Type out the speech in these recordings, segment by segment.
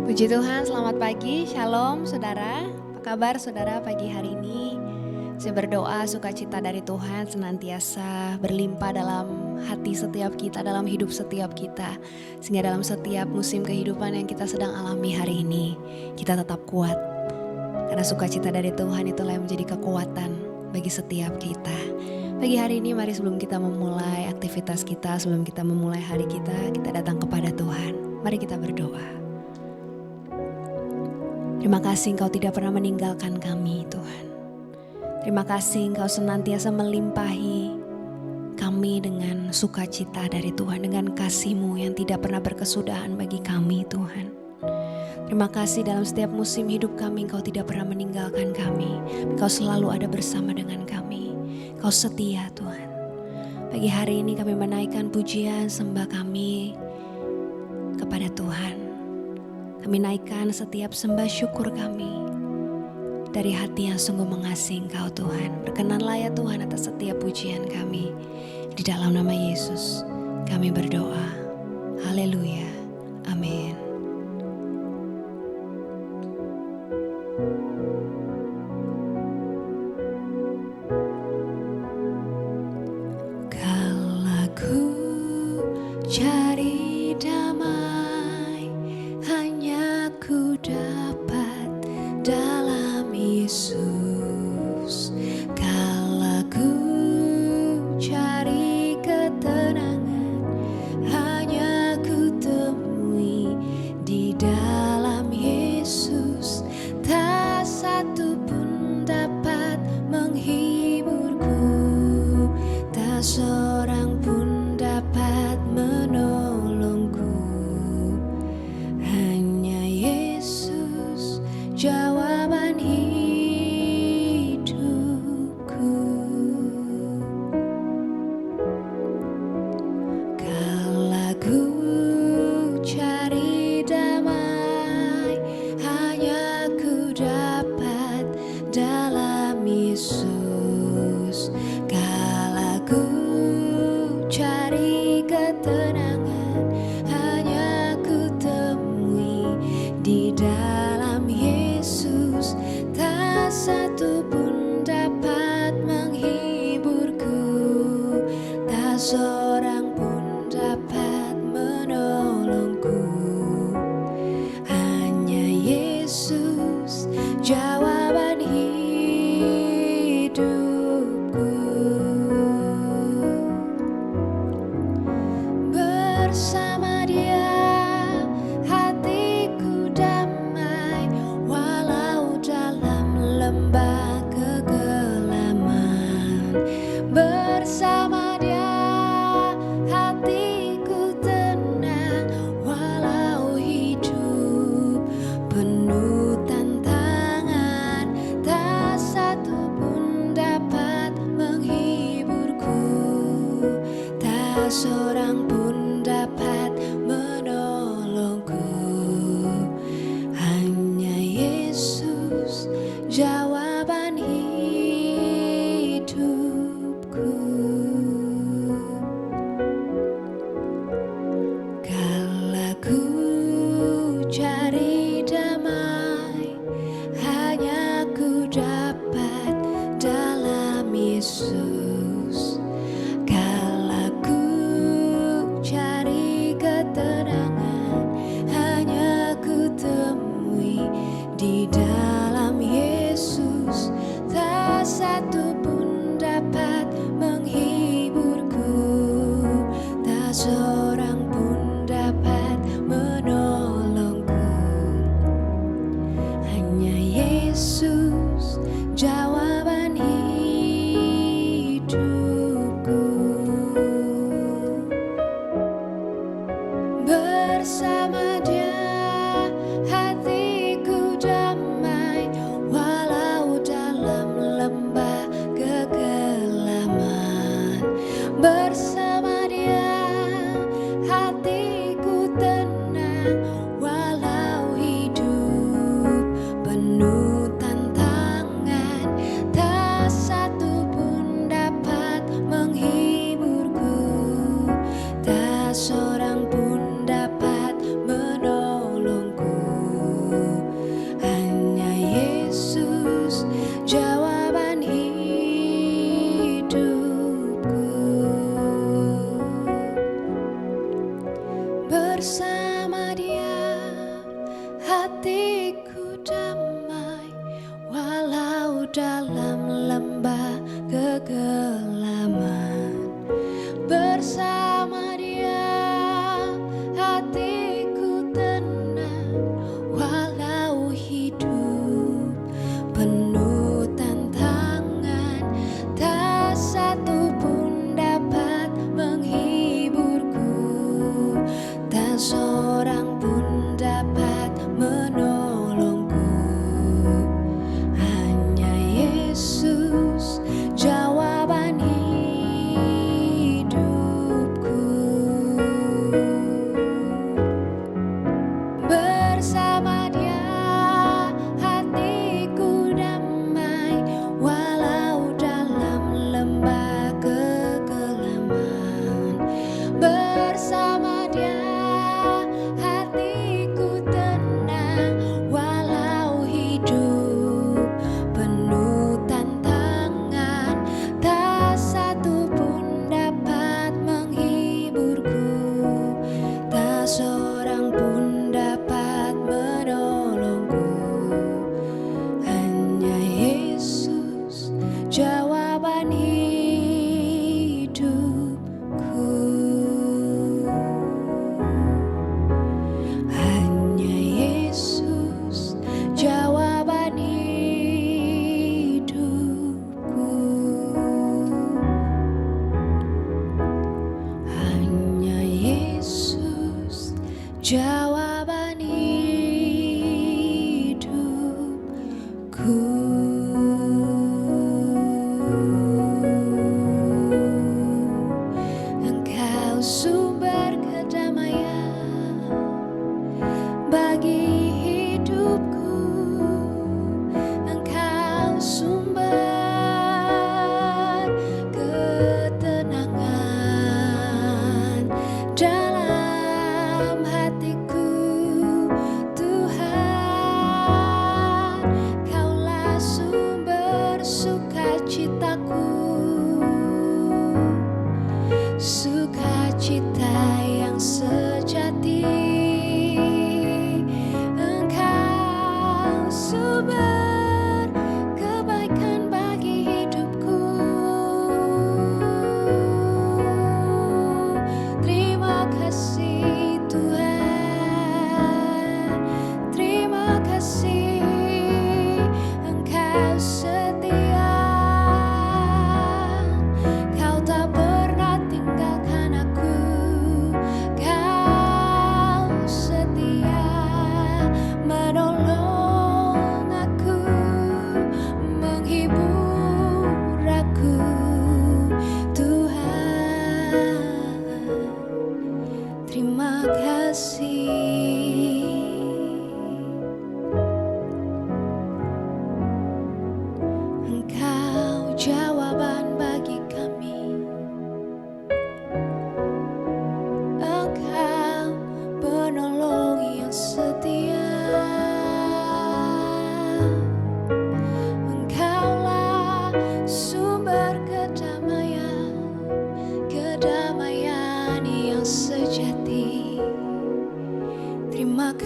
Puji Tuhan, selamat pagi, shalom saudara. Apa kabar saudara pagi hari ini? Saya berdoa sukacita dari Tuhan senantiasa berlimpah dalam hati setiap kita, dalam hidup setiap kita. Sehingga dalam setiap musim kehidupan yang kita sedang alami hari ini, kita tetap kuat. Karena sukacita dari Tuhan itulah yang menjadi kekuatan bagi setiap kita. Pagi hari ini mari sebelum kita memulai aktivitas kita, sebelum kita memulai hari kita datang kepada Tuhan. Mari kita berdoa. Terima kasih Engkau tidak pernah meninggalkan kami Tuhan. Terima kasih Engkau senantiasa melimpahi kami dengan sukacita dari Tuhan, dengan kasih-Mu yang tidak pernah berkesudahan bagi kami Tuhan. Terima kasih dalam setiap musim hidup kami Engkau tidak pernah meninggalkan kami. Engkau selalu ada bersama dengan kami. Engkau setia Tuhan. Pagi hari ini kami menaikkan pujian sembah kami kepada Tuhan. Kami naikkan setiap sembah syukur kami dari hati yang sungguh mengasihi Engkau Tuhan. Berkenanlah ya Tuhan atas setiap pujian kami. Di dalam nama Yesus kami berdoa. Haleluya. Amin. Kala ku cari damai, hanya ku dapat dalam Yesus. Kala ku cari ketenangan, hanya ku temui di dalam Yesus. Tak satu pun dapat menghiburku, tak seorang pun dapat menolongku. Hanya Yesus jawaban hidupku. Kala ku cari damai, hanya ku dapat dalam Yesus. Kala ku cari ketenangan, hanya ku temui di dalam Yesus. Tak satu pun dapat menghiburku, tak seorang pun dapat menolongku. Hanya Yesus jawaban hidupku. Bersama Dia hatiku damai, walau dalam lembah kegelapan. Bersama Dia hatiku tenang, walau hidup penuh tantangan. Tak satu pun dapat menghiburku, tak seorang pun dapat menolongku. Hanya Yesus jawaban hidupku. Kala ku cari damai, hanya ku dapat dalam Yesus. Kala ku cari ketenangan, hanya ku temui di dalam Yesus. Tak satu pun dapat menghiburku, tak seorang pun dapat menolongku. Hanya Yesus jawaban hidupku. Bersama Dia hatiku damai,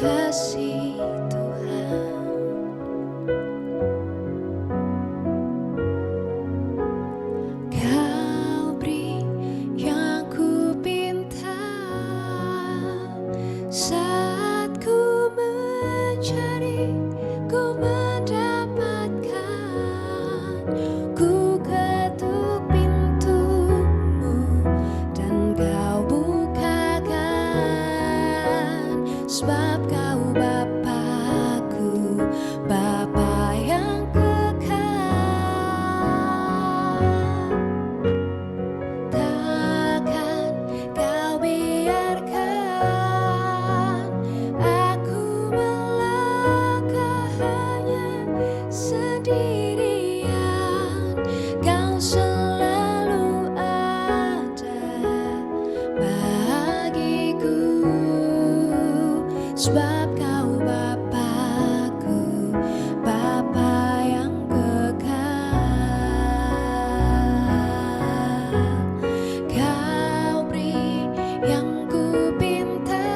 kasih Tuhan. Kau beri yang ku pinta saat ku mencari, ku mendapatkan. Ku ketuk pintumu dan kau bukakan, sebab kau Bapa-Ku, Bapa yang kekal. Takkan kau biarkan aku melangkah hanya sendirian. Kau selalu ada bagiku, sebab kau Bapa-Ku, Bapa yang kekal. Kau beri yang ku pinta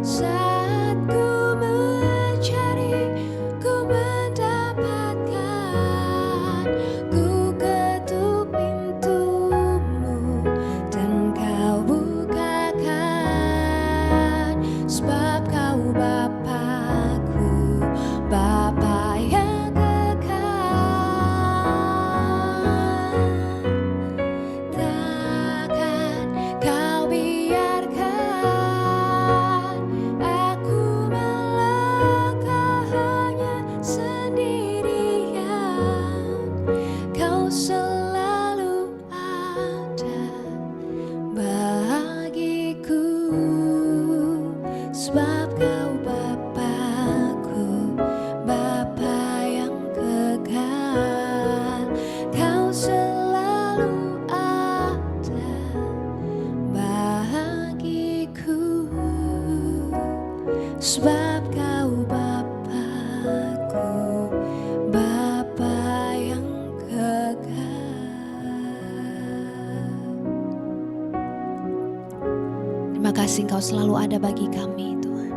saat ku mencari, ku mendapatkan. Ku ketuk pintumu dan kau bukakan, sebab kau Bapa-Ku, Bapa yang kekal. Takkan kau biarkan aku melangkah hanya sendirian. Kau selalu ada bagiku, sebab kau Bapa-Ku, Bapa yang kekal. Kau selalu ada bagiku, sebab kau Bapa-Ku, Bapa yang kekal. Terima kasih Engkau selalu ada bagi kami, Tuhan.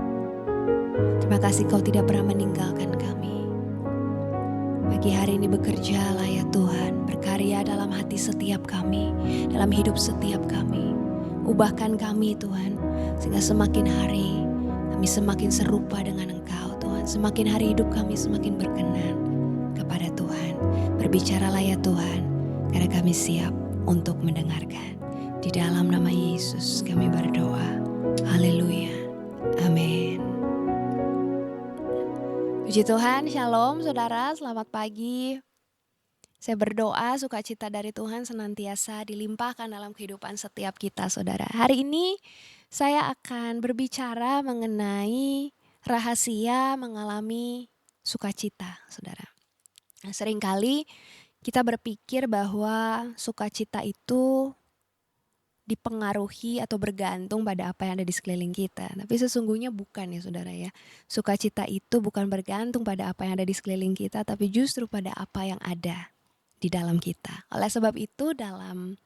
Terima kasih Engkau tidak pernah meninggalkan kami. Pagi hari ini bekerjalah ya Tuhan, berkarya dalam hati setiap kami, dalam hidup setiap kami. Ubahkan kami Tuhan, sehingga semakin hari kami semakin serupa dengan Engkau Tuhan. Semakin hari hidup kami semakin berkenan kepada Tuhan. Berbicaralah ya Tuhan, karena kami siap untuk mendengarkan. Di dalam nama Yesus kami berdoa. Haleluya. Amin. Puji Tuhan, shalom saudara, selamat pagi. Saya berdoa sukacita dari Tuhan senantiasa dilimpahkan dalam kehidupan setiap kita saudara. Hari ini saya akan berbicara mengenai rahasia mengalami sukacita saudara. Nah, seringkali kita berpikir bahwa sukacita itu dipengaruhi atau bergantung pada apa yang ada di sekeliling kita. Tapi sesungguhnya bukan ya saudara ya. Sukacita itu bukan bergantung pada apa yang ada di sekeliling kita, tapi justru pada apa yang ada di dalam kita. Oleh sebab itu dalam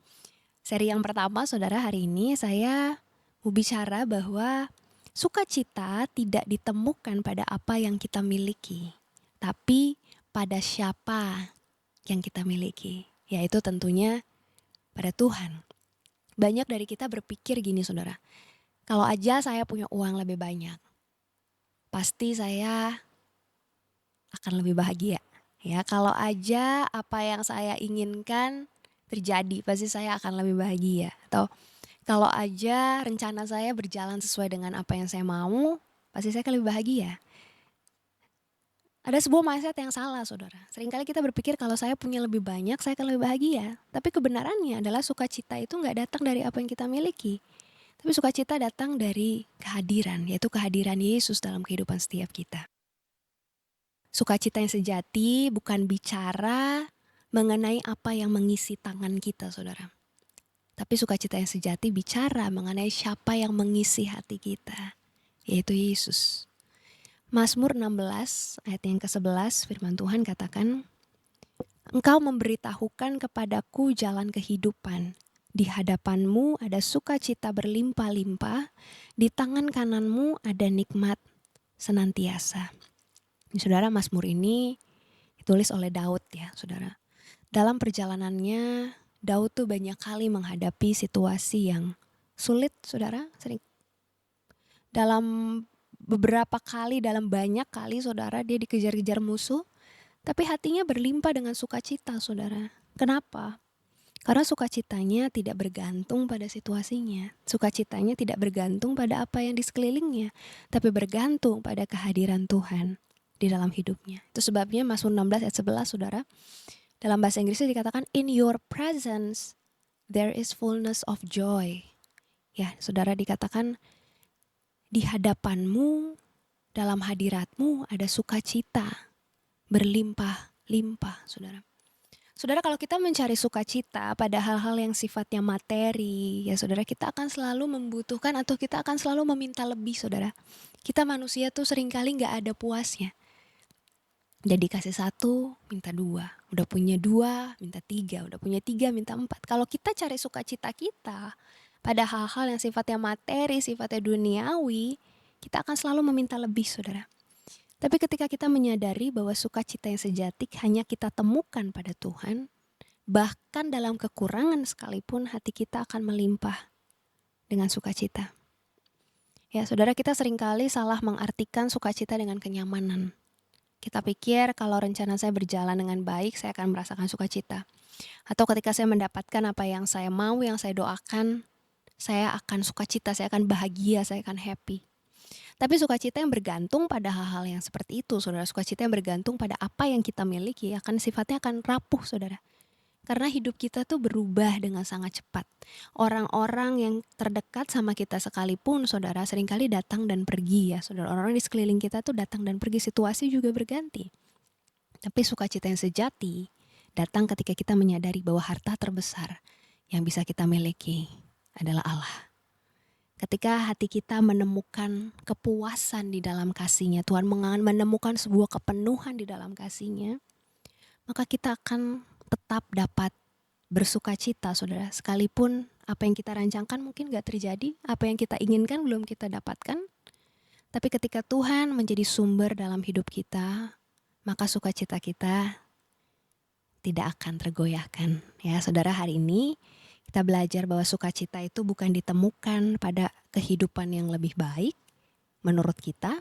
seri yang pertama saudara, hari ini saya mau bicara bahwa sukacita tidak ditemukan pada apa yang kita miliki, tapi pada siapa yang kita miliki, yaitu tentunya pada Tuhan. Banyak dari kita berpikir gini saudara, kalau aja saya punya uang lebih banyak, pasti saya akan lebih bahagia. Ya, kalau aja apa yang saya inginkan terjadi, pasti saya akan lebih bahagia. Atau kalau aja rencana saya berjalan sesuai dengan apa yang saya mau, pasti saya akan lebih bahagia. Ada sebuah mindset yang salah saudara. Seringkali kita berpikir kalau saya punya lebih banyak, saya akan lebih bahagia. Tapi kebenarannya adalah sukacita itu gak datang dari apa yang kita miliki. Tapi sukacita datang dari kehadiran, yaitu kehadiran Yesus dalam kehidupan setiap kita. Sukacita yang sejati bukan bicara mengenai apa yang mengisi tangan kita saudara. Tapi sukacita yang sejati bicara mengenai siapa yang mengisi hati kita, yaitu Yesus. Mazmur 16 ayat yang ke-11 firman Tuhan katakan, Engkau memberitahukan kepadaku jalan kehidupan, Di hadapanmu ada sukacita berlimpah-limpah, di tangan kananmu ada nikmat senantiasa. Saudara, Mazmur ini ditulis oleh Daud ya, saudara. Dalam perjalanannya, Daud tuh banyak kali menghadapi situasi yang sulit, saudara. Dalam banyak kali, saudara, dia dikejar-kejar musuh, tapi hatinya berlimpah dengan sukacita, saudara. Kenapa? Karena sukacitanya tidak bergantung pada situasinya. Sukacitanya tidak bergantung pada apa yang di sekelilingnya, tapi bergantung pada kehadiran Tuhan di dalam hidupnya. Itu sebabnya Mazmur 16 ayat 11, saudara. Dalam bahasa Inggrisnya dikatakan, in your presence there is fullness of joy. Ya, saudara, dikatakan di hadapanmu, dalam hadiratmu ada sukacita berlimpah-limpah, saudara. Saudara, kalau kita mencari sukacita pada hal-hal yang sifatnya materi, ya saudara, kita akan selalu membutuhkan atau kita akan selalu meminta lebih, saudara. Kita manusia tuh seringkali gak ada puasnya. Udah dikasih 1, minta 2. Udah punya 2, minta 3. Udah punya 3, minta 4. Kalau kita cari sukacita kita pada hal-hal yang sifatnya materi, sifatnya duniawi, kita akan selalu meminta lebih, saudara. Tapi ketika kita menyadari bahwa sukacita yang sejati hanya kita temukan pada Tuhan, bahkan dalam kekurangan sekalipun hati kita akan melimpah dengan sukacita. Ya, saudara, kita seringkali salah mengartikan sukacita dengan kenyamanan. Kita pikir kalau rencana saya berjalan dengan baik, saya akan merasakan sukacita. Atau ketika saya mendapatkan apa yang saya mau, yang saya doakan, saya akan sukacita, saya akan bahagia, saya akan happy. Tapi sukacita yang bergantung pada hal-hal yang seperti itu, saudara. Sukacita yang bergantung pada apa yang kita miliki, sifatnya akan rapuh, saudara. Karena hidup kita tuh berubah dengan sangat cepat. Orang-orang yang terdekat sama kita sekalipun, saudara, seringkali datang dan pergi ya, saudara. Orang-orang di sekeliling kita tuh datang dan pergi, situasi juga berganti. Tapi sukacita yang sejati datang ketika kita menyadari bahwa harta terbesar yang bisa kita miliki adalah Allah. Ketika hati kita menemukan kepuasan di dalam kasih-Nya, Tuhan menemukan sebuah kepenuhan di dalam kasih-Nya, maka kita akan tetap dapat bersukacita, saudara. Sekalipun apa yang kita rancangkan mungkin gak terjadi, apa yang kita inginkan belum kita dapatkan. Tapi ketika Tuhan menjadi sumber dalam hidup kita, maka sukacita kita tidak akan tergoyahkan. Ya, saudara, hari ini kita belajar bahwa sukacita itu bukan ditemukan pada kehidupan yang lebih baik menurut kita,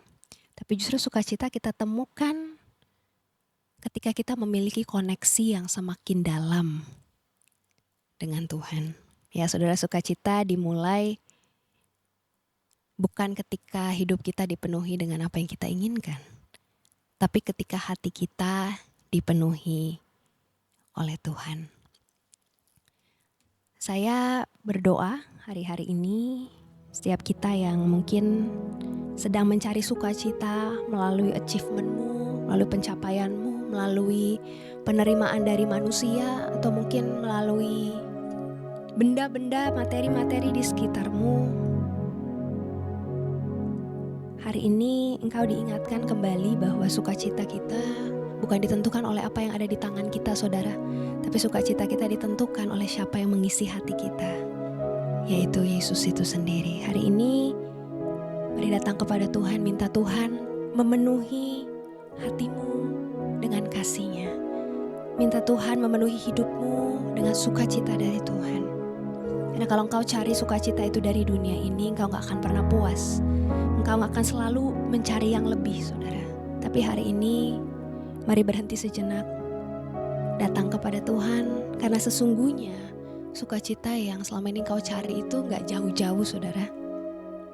tapi justru sukacita kita temukan ketika kita memiliki koneksi yang semakin dalam dengan Tuhan. Ya, saudara, sukacita dimulai bukan ketika hidup kita dipenuhi dengan apa yang kita inginkan, tapi ketika hati kita dipenuhi oleh Tuhan. Saya berdoa hari-hari ini setiap kita yang mungkin sedang mencari sukacita melalui achievementmu, melalui pencapaianmu, melalui penerimaan dari manusia, atau mungkin melalui benda-benda, materi-materi di sekitarmu. Hari ini engkau diingatkan kembali bahwa sukacita kita bukan ditentukan oleh apa yang ada di tangan kita, saudara. Tapi sukacita kita ditentukan oleh siapa yang mengisi hati kita, yaitu Yesus itu sendiri. Hari ini mari datang kepada Tuhan, minta Tuhan memenuhi hatimu dengan kasih-Nya. Minta Tuhan memenuhi hidupmu dengan sukacita dari Tuhan. Karena kalau engkau cari sukacita itu dari dunia ini, engkau gak akan pernah puas. Engkau gak akan selalu mencari yang lebih, saudara. Tapi hari ini mari berhenti sejenak, datang kepada Tuhan, karena sesungguhnya sukacita yang selama ini engkau cari itu gak jauh-jauh, saudara,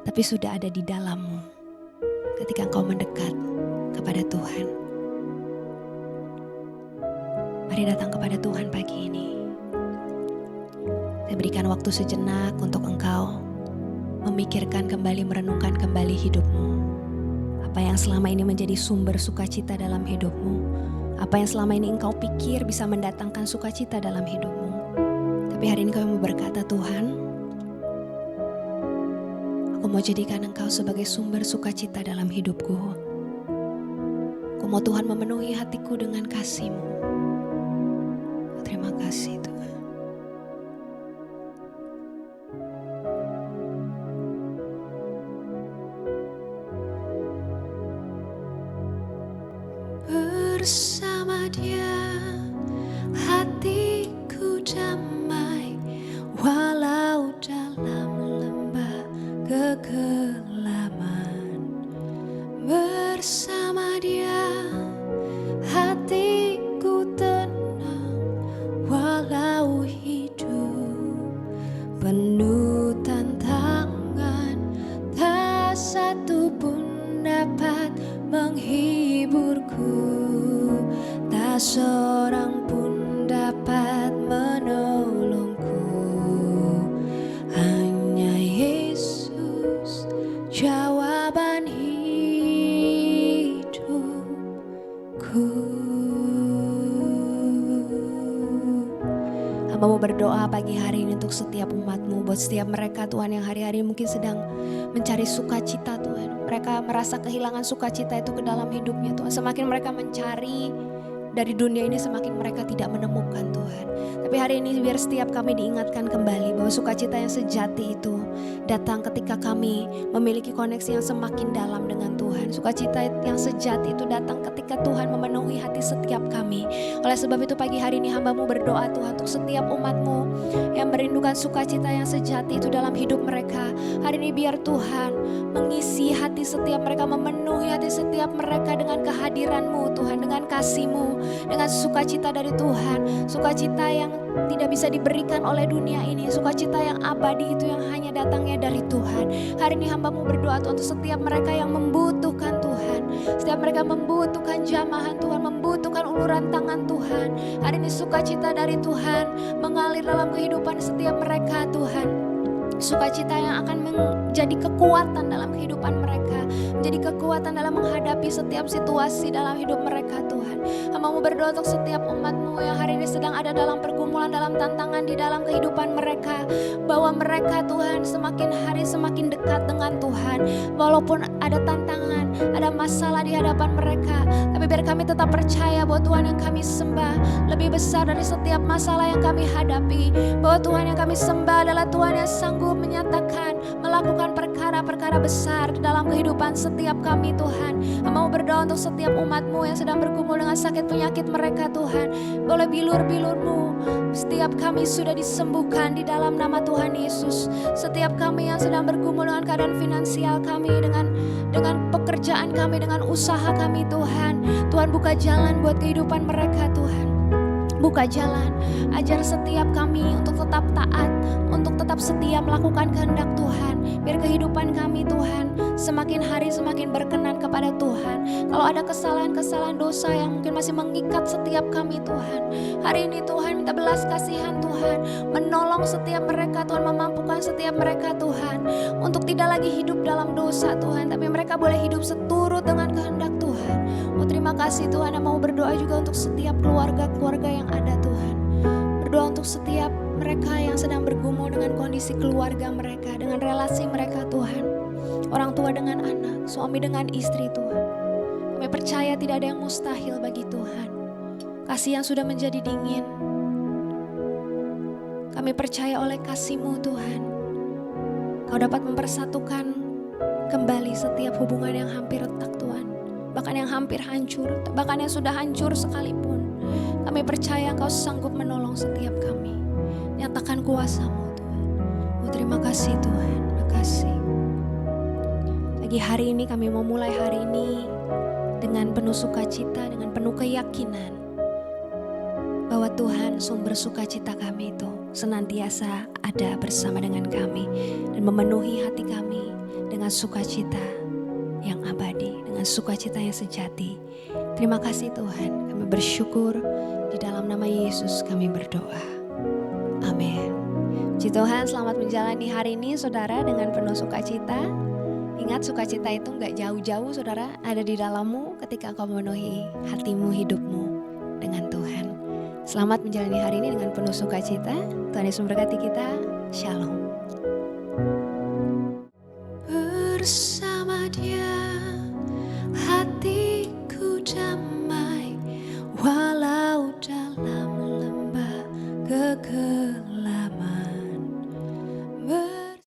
tapi sudah ada di dalammu ketika engkau mendekat kepada Tuhan. Mari datang kepada Tuhan pagi ini. Saya berikan waktu sejenak untuk engkau memikirkan kembali, merenungkan kembali hidupmu. Apa yang selama ini menjadi sumber sukacita dalam hidupmu, apa yang selama ini engkau pikir bisa mendatangkan sukacita dalam hidupmu. Tapi hari ini kami mau berkata, Tuhan, aku mau jadikan engkau sebagai sumber sukacita dalam hidupku. Aku mau Tuhan memenuhi hatiku dengan kasih-Mu. Terima kasih Tuhan. bersama Dia, hatiku damai walau dalam lembah kegelapan. Bersama Dia hatiku tenang walau hidup penuh tantangan. Tak satu pun dapat menghiburku, tak seorang pun dapat menolongku. Hanya Yesus jawaban hidupku. Hamba mau berdoa pagi hari ini untuk setiap umat-Mu, buat setiap mereka Tuhan yang hari-hari mungkin sedang mencari sukacita Tuhan. Mereka merasa kehilangan sukacita itu ke dalam hidupnya Tuhan. Semakin mereka mencari dari dunia ini, semakin mereka tidak menemukan Tuhan. Tapi hari ini biar setiap kami diingatkan kembali bahwa sukacita yang sejati itu datang ketika kami memiliki koneksi yang semakin dalam dengan Tuhan. Sukacita yang sejati itu datang ketika Tuhan memenuhi hati setiap kami. Oleh sebab itu pagi hari ini hamba-Mu berdoa Tuhan untuk setiap umat-Mu yang merindukan sukacita yang sejati itu dalam hidup mereka. Hari ini biar Tuhan mengisi hati setiap mereka, memenuhi hati setiap mereka dengan kehadiran-Mu Tuhan, dengan kasih-Mu, dengan sukacita dari Tuhan. Sukacita yang tidak bisa diberikan oleh dunia ini, sukacita yang abadi itu yang hanya datangnya dari Tuhan. Hari ini hamba-Mu berdoa Tuhan untuk setiap mereka yang membutuhkan Tuhan, setiap mereka membutuhkan jamahan Tuhan, membutuhkan uluran tangan Tuhan. Hari ini sukacita dari Tuhan mengalir dalam kehidupan setiap mereka Tuhan. Sukacita yang akan menjadi kekuatan dalam kehidupan mereka, menjadi kekuatan dalam menghadapi setiap situasi dalam hidup mereka Tuhan. Hamba-Mu berdoa untuk setiap umat-Mu yang hari ini sedang ada dalam pergumulan, dalam tantangan di dalam kehidupan mereka, bahwa mereka Tuhan semakin hari semakin dekat dengan Tuhan. Walaupun ada tantangan, ada masalah di hadapan mereka, tapi biar kami tetap percaya bahwa Tuhan yang kami sembah lebih besar dari setiap masalah yang kami hadapi, bahwa Tuhan yang kami sembah adalah Tuhan yang sanggup menyatakan, melakukan perkara-perkara besar dalam kehidupan setiap kami Tuhan. Mau berdoa untuk setiap umat-Mu yang sedang bergumul dengan sakit penyakit mereka Tuhan. Boleh bilur-bilur-Mu, setiap kami sudah disembuhkan di dalam nama Tuhan Yesus. Setiap kami yang sedang bergumul dengan keadaan finansial kami, dengan pekerjaan kami, dengan usaha kami Tuhan. Tuhan buka jalan buat kehidupan mereka Tuhan. Buka jalan, ajar setiap kami untuk tetap taat, untuk tetap setia melakukan kehendak Tuhan. Biar kehidupan kami Tuhan semakin hari semakin berkenan kepada Tuhan. Kalau ada kesalahan-kesalahan dosa yang mungkin masih mengikat setiap kami Tuhan, hari ini Tuhan minta belas kasihan Tuhan, menolong setiap mereka Tuhan, memampukan setiap mereka Tuhan untuk tidak lagi hidup dalam dosa Tuhan, tapi mereka boleh hidup seturut dengan kehendak Tuhan. Oh terima kasih Tuhan. Yang mau berdoa juga untuk setiap keluarga-keluarga yang ada Tuhan. Berdoa untuk setiap mereka yang sedang bergumul dengan kondisi keluarga mereka, dengan relasi mereka Tuhan. Orang tua dengan anak, suami dengan istri Tuhan. Kami percaya tidak ada yang mustahil bagi Tuhan. Kasih yang sudah menjadi dingin, kami percaya oleh kasih-Mu Tuhan, Kau dapat mempersatukan kembali setiap hubungan yang hampir retak Tuhan. Bahkan yang hampir hancur, bahkan yang sudah hancur sekalipun. Kami percaya Engkau sanggup menolong setiap kami. Nyatakan kuasa-Mu Tuhan. Oh, terima kasih Tuhan, terima kasih. Pagi hari ini kami mau mulai hari ini dengan penuh sukacita, dengan penuh keyakinan bahwa Tuhan sumber sukacita kami itu senantiasa ada bersama dengan kami dan memenuhi hati kami dengan sukacita yang abadi, dengan sukacita yang sejati. Terima kasih Tuhan, kami bersyukur di dalam nama Yesus kami berdoa. Amin. Puji Tuhan, selamat menjalani hari ini saudara dengan penuh sukacita. Ingat sukacita itu gak jauh-jauh saudara, ada di dalammu ketika kau memenuhi hatimu, hidupmu dengan Tuhan. Selamat menjalani hari ini dengan penuh sukacita. Tuhan Yesus memberkati kita. Shalom.